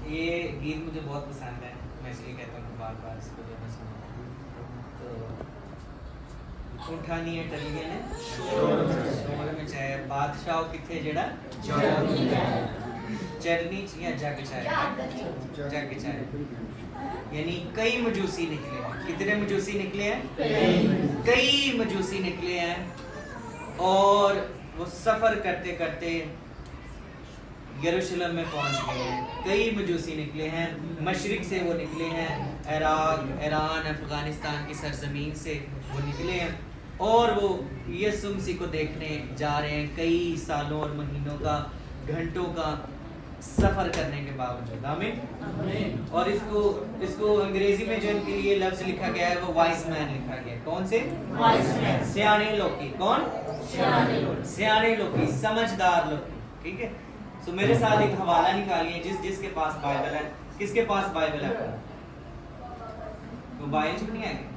ये गीत मुझे बहुत पसंद है, मैं इसलिए कहता हूँ बार बार इसको जो मैं सुनता हूँ। तो उठानी है टलिए ने शोर में चाहे बादशाह किथे जेड़ा चरनी या जग चाहे यानी कई मजूसी निकले हैं। कितने मजूसी निकले हैं? कई मजूसी निकले हैं और वो सफर करते करते यरूशलेम में पहुंच गए हैं। कई मजूसी निकले हैं, मशरिक से वो निकले हैं, इराक, ईरान, अफगानिस्तान की सरजमीन से वो निकले हैं और वो यीशु मसीह को देखने जा रहे हैं। कई सालों और महीनों का, घंटों का सफर करने के बावजूद। आमीन। और इसको अंग्रेजी में जो इनके लिए लफ्ज लिखा गया है वो वाइज मैन लिखा गया है। कौन से? सियाने लोग। कौन? सियाने लोग, समझदार लोग। ठीक है। तो मेरे साथ एक हवाला निकालिए जिसके पास बाइबल है। किसके पास बाइबल है? मोबाइल से नहीं आएगा?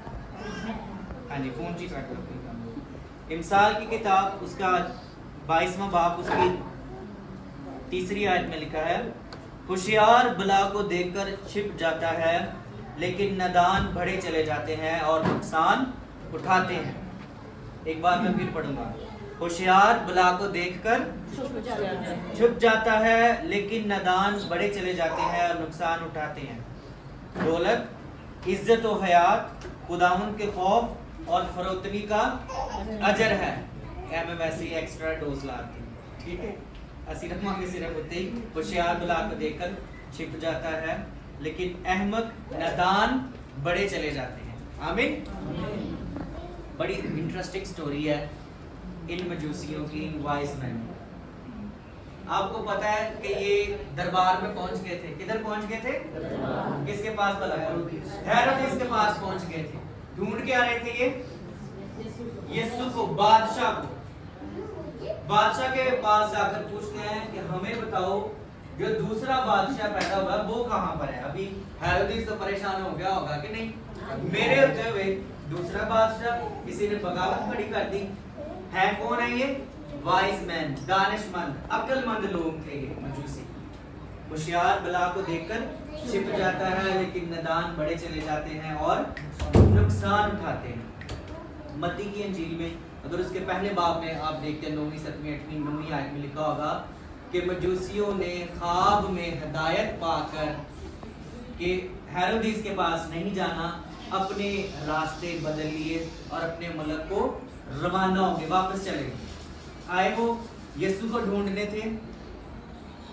हाँ जी, फोन जी काट लो। इमसाल की किताब उसका 22वां बाब उसकी 3री आयत में लिखा है, होशियार बला को देखकर छिप जाता है लेकिन नादान बढ़े चले जाते हैं और नुकसान उठाते हैं। एक बार मैं फिर पढ़ूंगा, होशियार बला को देखकर छुप जाता है लेकिन नादान बढ़े चले जाते हैं और नुकसान उठाते हैं। दौलत, इज्जत और हयात खुदावंद के खौफ और फरोतनी का अजर है। मैं वैसे ही एक्स्ट्रा डोज लाती हूँ। ठीक है। सिर्फ होते ही होशियार बला को देखकर छिप जाता है लेकिन अहमक नादान बढ़े चले जाते हैं। आमीन। बड़ी इंटरेस्टिंग स्टोरी है इन मजूसियों की, इन वाइज मैन। आपको पता है कि ये दरबार में पहुंच गए थे। किधर पहुंच गए थे? किसके पास? हेरोदेस के पास पहुंच गए थे। ढूंढ के आ रहे थे ये यीशु को, बादशाह को। बादशाह के पास जाकर पूछते हैं कि हमें बताओ जो दूसरा बादशाह पैदा हुआ वो कहाँ पर है। अभी हेरोदेस तो परेशान हो गया होगा कि नहीं, मेरे होते हुए दूसरा बादशाह, किसी ने बगावत खड़ी कर दी है। कौन है ये? वाइज मैन, दानिशमंद, अक्लमंद लोग थे ये मजूसी। होशियार बला को देखकर छिप जाता है लेकिन नादान बढ़े चले जाते हैं और नुकसान उठाते हैं। मत्ती की इंजील में अगर उसके पहले बाब में आप देखते हैं 9वीं 7वीं 8वीं 9वीं आयत में लिखा होगा कि मजूसियों ने ख्वाब में हिदायत पाकर कि हेरोदेस के पास नहीं जाना, अपने रास्ते बदल लिए और अपने मुल्क को रवाना हो गए, वापस चले गए। आए वो यीशु को ढूंढने थे,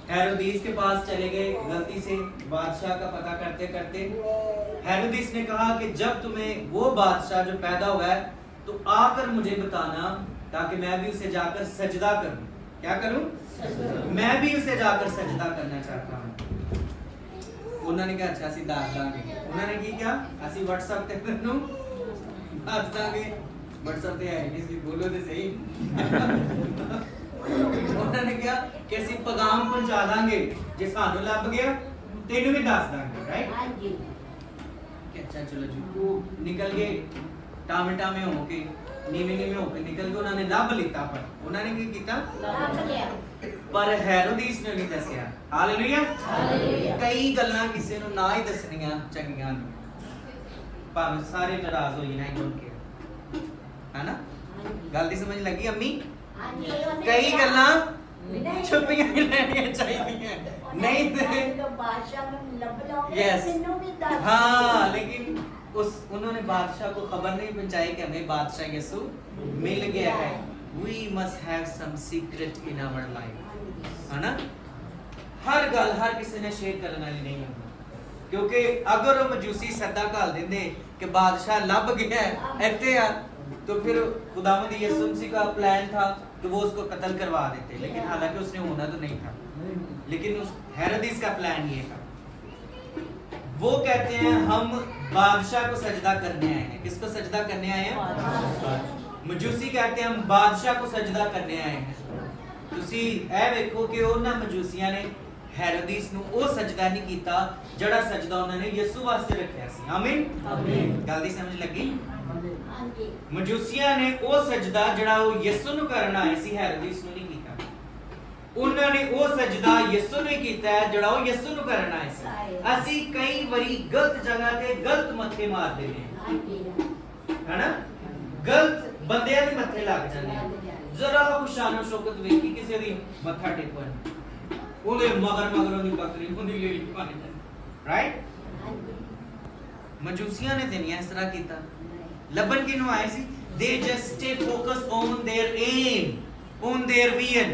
हेरोदेस के पास चले गए गलती से बादशाह का पता करते करते। हेरोदेस ने कहा कि जब तुम्हें वो बादशाह जो पैदा हुआ है तो आकर मुझे बताना ताकि मैं भी उसे जाकर सजदा करूं। क्या करूं? मैं भी उसे जाकर सजदा करना चाहता हूं। उन्होंने कहा अच्छा ਅਸੀਂ ਦੱਸ ਦਾਂਗੇ। उन्होंने की क्या? ਅਸੀਂ WhatsApp ਤੇ ਤੈਨੂੰ ਦੱਸ ਦਾਂਗੇ। WhatsApp ਤੇ ਹੈ ਨਹੀਂ ਸੀ, बोलो तो सही। उन्होंने क्या कि ਅਸੀਂ पैगाम पहुंचा ਦਾਂਗੇ, ਜੇ ਸਾਨੂੰ ਲੱਭ ਗਿਆ ਤੈਨੂੰ भी ਦੱਸ ਦਾਂਗੇ। राइट? अच्छा चलो जी, वो निकल गए टामे टामे होके, नीवे नीवे होके निकल के उन्होंने लभ लिता। पर उन्होंने की किया? पर हेरोदेस ने नहीं दसिया। हालेलुया। कई गल्लां किसी नूं ना ही दसणियां चंगियां ने, भावें सारे नाराज हो जाना सुन के, है ना? गल दी समझ लगी अम्मी? कई गल्लां छुपियां रहनियां चाहिए नहीं ते बादशाह नूं लभ लोगे मैनूं भी दस। हां, लेकिन उन्होंने बादशाह को खबर नहीं पहुंचाई कि हमें बादशाह यीशु मिल गया है। We must have some secret in our life, है ना? हर गल हर किसी ने शेयर करने वाली नहीं होती, क्योंकि अगर वो मजूसी सदा घाल देंगे कि बादशाह लभ गया है इत्थे आ, तो फिर खुदावंद यीशु मसीह का प्लान था कि वो उसको कत्ल करवा देते, लेकिन हालांकि उसने होना तो नहीं था। लेकिन उस हेरोदेस का प्लान ये था। वो कहते हैं हम बादशाह को सजदा करने आए हैं। किसको सजदा करने आए हैं? मजूसी कहते हैं हम बादशाह को सजदा करने आए हैं। ਤੁਸੀਂ ਇਹ ਵੇਖੋ ਕਿ ਉਹਨਾਂ ਮਜੂਸੀਆਂ ਨੇ हेरोदेस ਨੂੰ ਉਹ ਸਜਦਾ ਨਹੀਂ ਕੀਤਾ ਜਿਹੜਾ ਸਜਦਾ ਉਹਨਾਂ ਨੇ ਯਿਸੂ ਵਾਸਤੇ ਰੱਖਿਆ ਸੀ। ਆਮੀਨ। ਆਮੀਨ। ਗੱਲ ਦੀ ਸਮਝ ਲੱਗੀ? ਹਾਂਜੀ। ਮਜੂਸੀਆਂ ਨੇ ਉਹ ਸਜਦਾ ਜਿਹੜਾ ਉਹ ਯਿਸੂ ਨੂੰ ਕਰਨ ਆਏ ਸੀ, हेरोदेस ਨੂੰ ਨਹੀਂ ਕੀਤਾ। ਉਹਨਾਂ ਨੇ ਉਹ ਸਜਦਾ ਯਿਸੂ ਨੇ ਕੀਤਾ ਹੈ ਜਿਹੜਾ ਉਹ ਯਿਸੂ ਨੂੰ ਕਰਨਾ ਹੈ। ਅਸੀਂ ਕਈ ਵਾਰੀ ਗਲਤ ਜਗ੍ਹਾ ਤੇ ਗਲਤ ਮੱਥੇ ਮਾਰਦੇ ਨੇ, ਹੈਨਾ, ਗਲਤ ਬੰਦਿਆਂ ਦੇ ਮੱਥੇ ਲੱਗ ਜਾਂਦੇ ਆ। ਜ਼ਰਾ ਖੁਸ਼ਾਨੋ ਸ਼ੌਕਤ ਵੇਖੀ ਕਿਸੇ ਦੀ ਮੱਥਾ ਟੇਕਣ, ਉਹਦੇ ਮਗਰ ਉਹਦੀ ਬੱਕਰੀ ਹੁੰਦੀ ਲੈ ਲਈ, ਰਾਈਟ। ਮਜੂਸੀਆਂ ਨੇ ਤੇ ਨਹੀਂ ਇਸ ਤਰ੍ਹਾਂ ਕੀਤਾ। ਲੱਭਣ ਕਿਨੂੰ ਆਏ ਸੀ? they just stay focused on their aim, on their vision।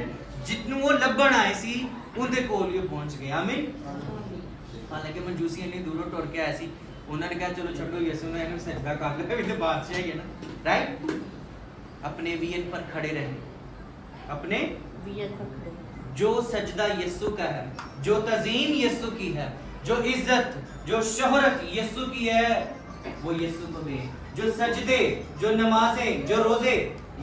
ਜਿਤਨੂੰ ਉਹ ਲੱਭਣ ਆਏ ਸੀ ਉਹਦੇ ਕੋਲ ਹੀ ਪਹੁੰਚ ਗਏ। ਆਮੀਨ। ਹਾਲਾਂਕਿ ਮਜੂਸੀ ਇੰਨੀ ਦੂਰੋਂ ਟੁਰ ਕੇ ਆਏ ਸੀ, ਉਹਨਾਂ ਨੇ ਕਿਹਾ ਚਲੋ ਛੱਡੋ ਯਿਸੂ ਨੇ ਇਹਨੂੰ ਸਜਦਾ ਕਰ ਲਿਆ, ਇਹ ਤੇ ਬਾਦਸ਼ਾਹ ਹੀ ਹੈ ਨਾ, ਰਾਈਟ। अपने विजन पर खड़े रहे, अपने विजन पर खड़े। जो सजदा यीशु का है, जो तज़ीम यीशु की है, जो इज्जत जो शोहरत यीशु की है, वो यीशु को दे। जो सजदे, जो नमाजें, जो रोजे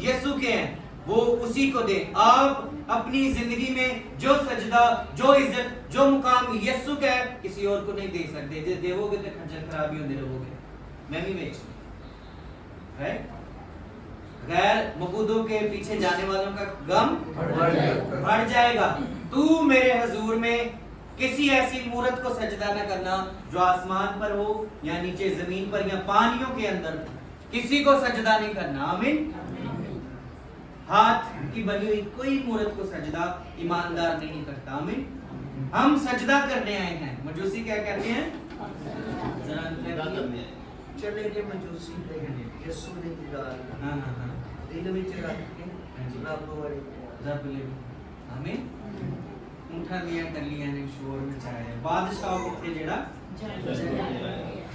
यीशु के हैं, वो उसी को दे। आप अपनी जिंदगी में जो सजदा, जो इज्जत, जो मुकाम यीशु का है, किसी और को नहीं दे सकते। जो देवोगे तो खंजर खराबी होते रहोगे। मैं भी बेच, राइट। गैर मकूदों के पीछे जाने वालों का गम बढ़ जाएगा। तू मेरे हजूर में किसी ऐसी मूरत को सजदा न करना जो आसमान पर हो या नीचे जमीन पर या पानियों के अंदर, किसी को सजदा नहीं करना। आमीन। हाथ की बनी हुई कोई मूरत को सजदा ईमानदार नहीं करता। आमीन। हम सजदा करने आए हैं। मजूसी क्या कहते हैं? चले के मजूसी यीशु ने दीदार दिल विच रख के रब वाले रब ले। आमीन। उठा लिया कर लिया ने शोर मचाया, बादशाह को थे जेड़ा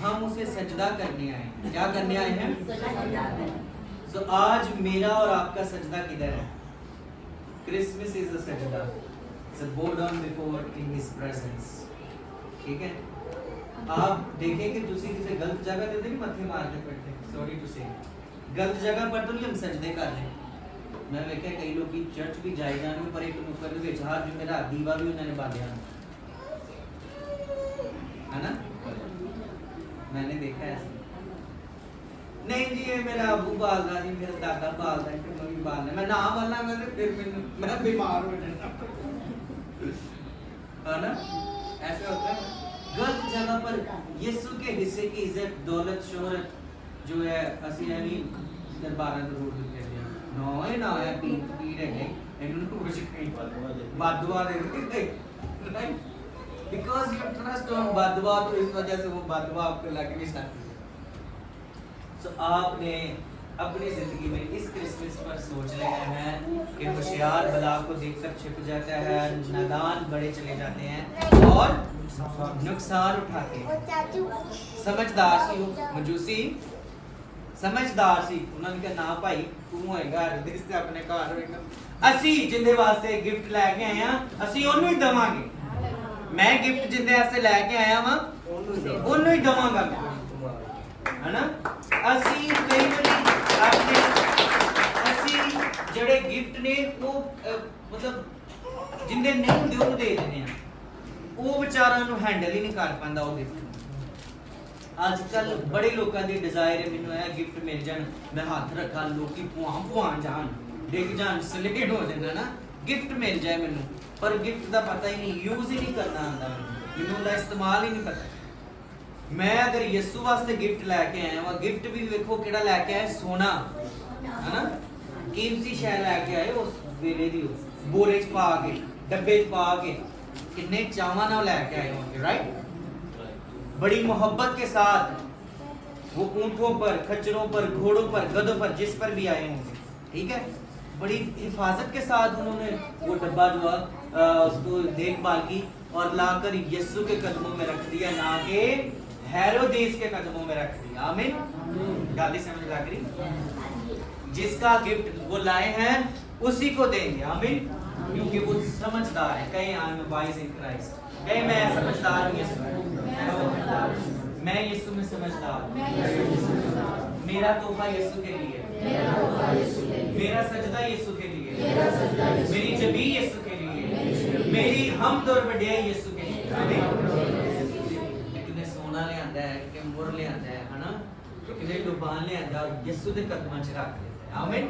हम उसे सजदा करने आए हैं। क्या करने आए हैं? तो आज मेरा और आपका सजदा किधर है? क्रिसमस इज अ सजदा। So bow down before in his presence। ठीक है। आप देखें कि दूसरी किसी गलत जगह पे नहीं मत्थे मारते पड़ते, सॉरी टू से, गलत जगह पर तो नहीं हम सजदे कर रहे। मैं देखा कई लोग की चर्च भी जाए जाने पर एक नुक्कड़ दे विच हाथ जो मेरा दीवा भी उन्होंने बांधा है ना, मैंने देखा है। नहीं जी ये मेरा अबू बालदा जी, मेरा दादा बालदा है, मम्मी बालदा, मैं ना बालना फिर मैं बीमार हो जाना है ना। ऐसे होता है। गलत जगह पर यीशु के हिस्से की इज्जत, दौलत, शोहरत जो है ਅਸੀਂ ਨਹੀਂ ਦਰਬਾਰਾਂ ਤੋਂ ਰੋਡ ਦਿੱਤੇ ਦਿਆਂ ਨਾ ਇਹ ਨਾ ਹੈ ਪੀਰ ਹੈਗੇ ਇਹਨੂੰ ਕੁਝ ਕਹੀਂ ਬਦਦੁਆ ਦੇ ਦਿੱਤੇ, because you trust on बददुआ, तो इस वजह से वो बददुआ आपको लगनी स्टार्ट हुई। तो आपने अपनी जिंदगी में इस क्रिसमस पर सोच लिया है कि होशियार बला को देखकर छिप जाता है, नादान बड़े चले जाते हैं और नुकसान उठाते हैं। समझदार सी मजूसी, समझदार सी, उन्होंने कहा ना भाई तू होएगा देश ते अपने घर होएगा, ਅਸੀਂ ਜਿੰਦੇ ਵਾਸਤੇ ਗਿਫਟ ਲੈ ਕੇ ਆਏ ਆ ਅਸੀਂ ਉਹਨੂੰ ਹੀ ਦਵਾਂਗੇ। ਮੈਂ ਗਿਫਟ ਜਿੰਦੇ ਵਾਸਤੇ ਲੈ ਕੇ ਆਇਆ ਵਾਂ ਉਹਨੂੰ ਹੀ ਦਵਾਂਗਾ ਹੈਨਾ। ਅਸੀਂ ਕਈ ਵਾਰੀ ਆਪਣੇ ਜਿਹੜੇ ਗਿਫਟ ਨੇ ਉਹ ਮਤਲਬ ਜਿੰਦੇ ਨਹੀਂ ਹੁੰਦੇ ਉਹਨੂੰ ਦੇ ਦਿੰਦੇ ਆ, ਉਹ ਵਿਚਾਰਾਂ ਨੂੰ ਹੈਂਡਲ ਹੀ ਨਹੀਂ ਕਰ ਪਾਉਂਦਾ ਉਹ ਗਿਫਟ। ਅੱਜ ਕੱਲ ਬੜੇ ਲੋਕਾਂ ਦੀ ਡਿਜ਼ਾਇਰ ਹੈ ਮੈਨੂੰ ਇਹ ਗਿਫਟ ਮਿਲ ਜਾਣ, ਮੈਂ ਹੱਥ ਰੱਖਾਂ, ਲੋਕੀ ਭੁਆਂ ਜਾਣ, ਡਿੱਗ ਜਾਣ, ਸਲਿਡ ਹੋ ਜਾਂਦਾ ਨਾ, ਗਿਫਟ ਮਿਲ ਜਾਏ ਮੈਨੂੰ, ਪਰ ਗਿਫਟ ਦਾ ਪਤਾ ਹੀ ਨਹੀਂ, ਯੂਜ਼ ਹੀ ਨਹੀਂ ਕਰਨਾ ਆਉਂਦਾ ਮੈਨੂੰ, ਉਹਦਾ ਇਸਤੇਮਾਲ ਹੀ ਨਹੀਂ ਪਤਾ। ਮੈਂ ਅਗਰ ਯਿਸੂ ਵਾਸਤੇ ਗਿਫਟ ਲੈ ਕੇ ਆਇਆ ਵਾ, ਗਿਫਟ ਵੀ ਵੇਖੋ ਕਿਹੜਾ ਲੈ ਕੇ ਆਇਆ, ਸੋਨਾ ਹਨਾ, ਕੀਮਤੀ ਸ਼ੈ ਲੈ ਕੇ ਆਏ ਉਸ ਵੇਲੇ ਦੀ, ਬੋਰੇ 'ਚ ਪਾ ਕੇ, ਡੱਬੇ 'ਚ ਪਾ ਕੇ, कितने चावा ना लेके आए होंगे, राइट। बड़ी मोहब्बत के साथ वो ऊंटों पर, खच्चरों पर, घोड़ों पर, गधों पर, जिस पर भी आए होंगे, ठीक है, बड़ी हिफाजत के साथ उन्होंने वो डब्बा जो उसको देखभाल की और लाकर यीशु के कदमों में रख दिया, ना कि हेरोदेस के कदमों में रख दिया। आमीन। गाली समझ लग रही? जिसका गिफ्ट वो लाए हैं उसी को देंगे। आमीन। क्योंकि वो समझदार है। कहीं I am wise in Christ, कहीं मैं समझदार हूँ यीशु, मैं यीशु में समझदार हूँ, मेरा तोहफा यीशु के लिए, मेरा सजदा यीशु के लिए, मेरी जबी यीशु के लिए, मेरी हमद और बड़ाई यीशु के लिए। कितने सोना ले आता है, कि मुर ले आता है ना, कितने लुबान ले आता है, यीशु के कदमां च रख देता है। आमीन।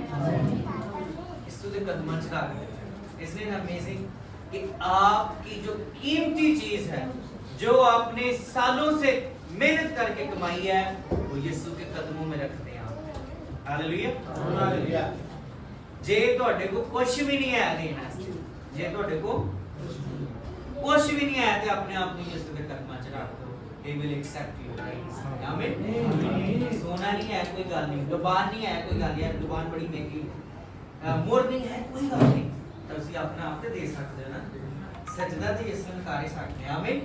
यीशु के कदमां च रख देता है। Isn't it amazing? कि आपकी जो कीमती चीज है, जो आपने सालों से मेहनत करके कमाई है, वो यीशु के कदमों में रख दें आप। हालेलुया। जे ਤੁਹਾਡੇ को कुछ भी नहीं है देना, जे ਤੁਹਾਡੇ को कुछ भी नहीं है, तो अपने आप को यीशु के कदमां च रख दो। He will accept you, guys. आमीन। सोना नहीं है कोई गल नहीं, दुकान नहीं है कोई गल नहीं, दुकान बड़ी महंगी, मोर नहीं है कोई गल नहीं, तो ਤੁਸੀਂ अपने आप ਤੇ ਦੇ ਸਕਦੇ ਹੋ ना। सजदा तो यीशु ਨੂੰ ਕਰ सकते हैं। आमीन।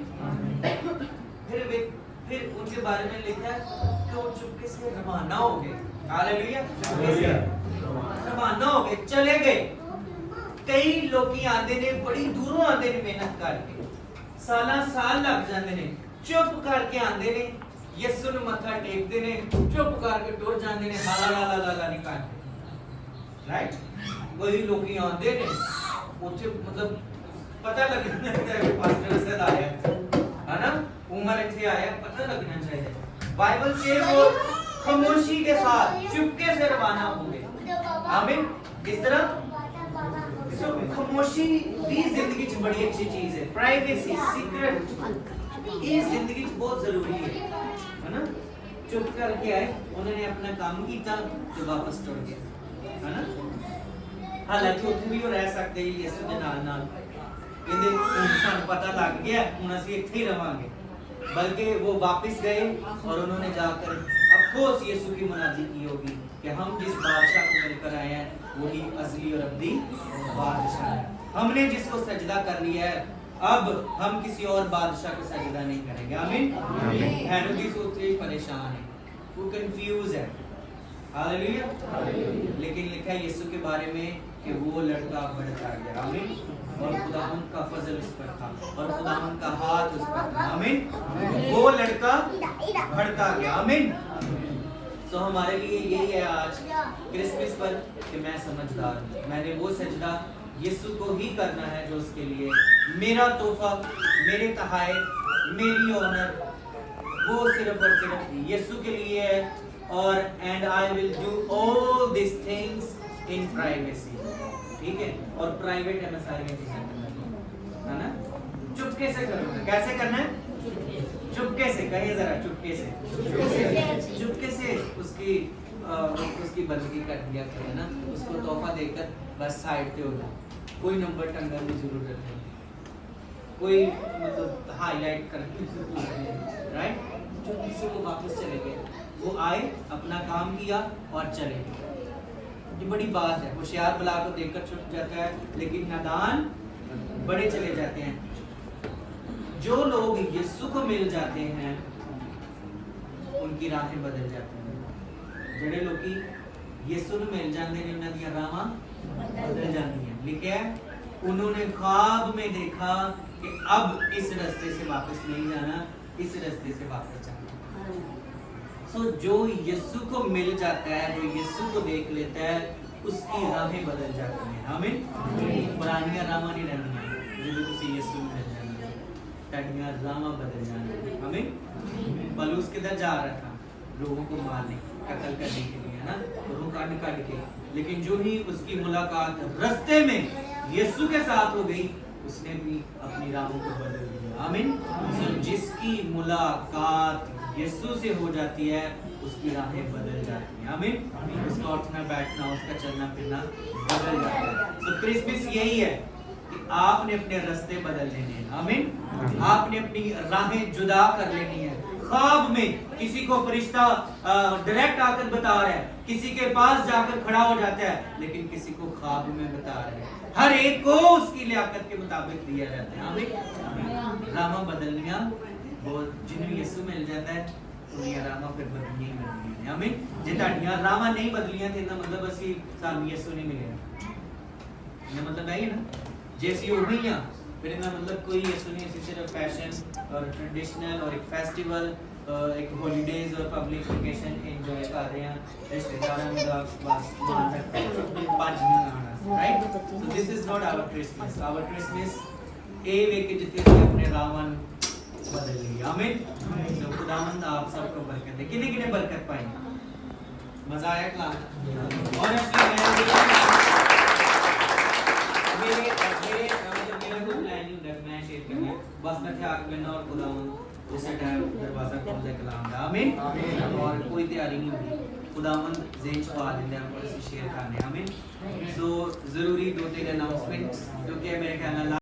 फिर उनके बारे में लिखा है कि वो चुपके से रवाना हो गए। हालेलुया। रवाना हो गए, चले गए। कई लोग आते ने, बड़ी दूरों आते ने मेहनत करके, साला साल लग जाते ने, चुप करके आते ने, यीशु ਨੂੰ ਮੱਥਾ ਟੇਕਦੇ ਨੇ, ਚੁੱਪ ਕਰਕੇ ਟੁਰ ਜਾਂਦੇ ਨੇ, ਹਾਲਾ ਲਾ ਲਾ ਲਾ ਨਹੀਂ ਕਰਦੇ। ਰਾਈਟ। ਕੋਈ ਲੋਕੀ ਆਉਂਦੇ ਨੇ ਉੱਥੇ, ਮਤਲਬ ਪਤਾ ਲੱਗਣਾ ਚਾਹੀਦਾ ਹੈ ਪਾਸਟਰ ਸਦ ਆਇਆ है ना, उमर ਇੱਥੇ आया, पता लगना चाहिए। बाइबल से वो खामोशी के साथ चुपके से रवाना हो गए। आमीन। इस तरह खामोशी भी जिंदगी च बड़ी अच्छी चीज है। प्राइवेसी, सीक्रेट, ये जिंदगी च बहुत जरूरी है ना। चुप करके आए, उन्होंने अपना काम किया तो वापस टुर गए, है ना। हालांकि उत्थे भी वो रह सकते हैं यीशु के नाल, कहते हुण सानू पता लग गया, हुण असीं इत्थे ही रवांगे, बल्कि वो वापस गए और उन्होंने जाकर अफकोर्स यीशु की मनाजी की होगी कि हम जिस बादशाह को मिलकर आए हैं वही असली और अब्दी बादशाह है। हमने जिसको सजदा कर लिया है, अब हम किसी और बादशाह को सजदा नहीं करेंगे। आमीन। हेरोदी सोचते परेशान है, वो कंफ्यूज है। हालेलुया। लेकिन लिखा है यीशु के बारे में कि वो लड़का बढ़ता गया। आमीन। और खुदावंद का फजल उस पर था और खुदावंद का हाथ उस पर था। आमीन। वो लड़का बढ़ता गया। आमीन। तो हमारे लिए यही है आज क्रिसमस पर कि मैं समझदार हूँ, मैंने वो सजदा यीशु को ही करना है जो उसके लिए मेरा तोहफा, मेरे तहाइफ, मेरी ऑनर, वो सिर्फ और सिर्फ यीशु के लिए है। और and I will do all this things in privacy. ठीक है। और प्राइवेट है, मैं सारी चीजें करना है ना, चुपके से करूंगा। कैसे करना है? चुपके से। कहिए जरा, चुपके से। चुपके से उसकी बंदगी कर दिया करें ना, उसको तोहफा देकर बस साइड पे हो जाए, कोई नंबर टंगने की जरूरत नहीं, कोई मतलब हाईलाइट करने की जरूरत नहीं। राइट। जो किसी को वापस चले गए, वो आए, अपना काम किया और चले गए। ये बड़ी बात है। होशियार बला को देखकर छुप जाता है, लेकिन नादान बड़े चले जाते हैं। जो लोग यीशु को मिल जाते हैं उनकी राहें बदल जाती हैं। जेड़े लोग यीशु को मिल जाते हैं उन्हां दी राहां बदल जाती हैं। लिखा है उन्होंने ख्वाब में देखा कि अब इस रास्ते से वापस नहीं जाना, इस रास्ते से वापस जाना। सो जो यीशु को मिल जाता है, जो यीशु को देख लेता है, उसकी राहें बदल जाती हैं। आमीन। पुरानी राहां नहीं रहंदियां, जो तुसीं यीशु में मिल जाना, तुहाडीआं राहां बदल जाणगीआं। आमीन। पौलुस किधर जा रहा था? लोगों को मारने, कत्ल करने के लिए, है ना, रूह काट के। लेकिन जो ही उसकी मुलाकात रास्ते में यीशु के साथ हो गई, उसने भी अपनी राहों को बदल दिया। आमीन। जिसकी मुलाकात यीशु से हो जाती है, उसकी राहें बदल जाती हैं। आमीन। उसका उठना बैठना, उसका चलना फिरना बदल जाता है। तो क्रिसमस यही है कि आपने अपने रास्ते बदल लेने हैं। आमीन। आपने अपनी राहें जुदा कर लेनी है। ख्वाब में किसी को फरिश्ता डायरेक्ट आकर बता रहा है, किसी के पास जाकर खड़ा हो जाता है, लेकिन किसी को ख्वाब में बता रहा है। हर एक को उसकी लियाकत के मुताबिक दिया जाता है। आमीन। राहां बदलनियां, वो जिन्हें यीशु मिल जाता है उन्हें राहां फिर बदलनी ही बदलनी है। आमीन। जे तुहाडीआं राहां नहीं बदलियां ते इसदा मतलब असीं सानूं यीशु नहीं मिलेगा। इसदा मतलब है ही ना, जे असीं ओही हां फिर इसदा मतलब कोई यीशु नहीं, असीं सिर्फ फैशन और ट्रेडिशनल और एक फेस्टिवल, एक हॉलीडेज और पब्लिक वेकेशन एंजॉय कर रहे हैं, रिश्तेदारां दा बस मान रखते हैं, पंज दिन आना। Right. So this is not our Christmas. Our Christmas ए वे के जिथे असीं अपने राहां बदल ली। आमीन। तो खुदावंद आप सबको बरकत दे। किने किने बरकत पाई? मजा आया क्लास? और मेरे حق بننا اور خداوند اسی ٹائم دروازہ کھول دے کلام دا آمین اور کوئی تیاری نہیں ہوتی خداوند ذہن چھپا دیتے ہیں اور اسے شیئر کرنے آمین. سو ضروری 2-3 اناؤنسمنٹ جو کہ میرے خیال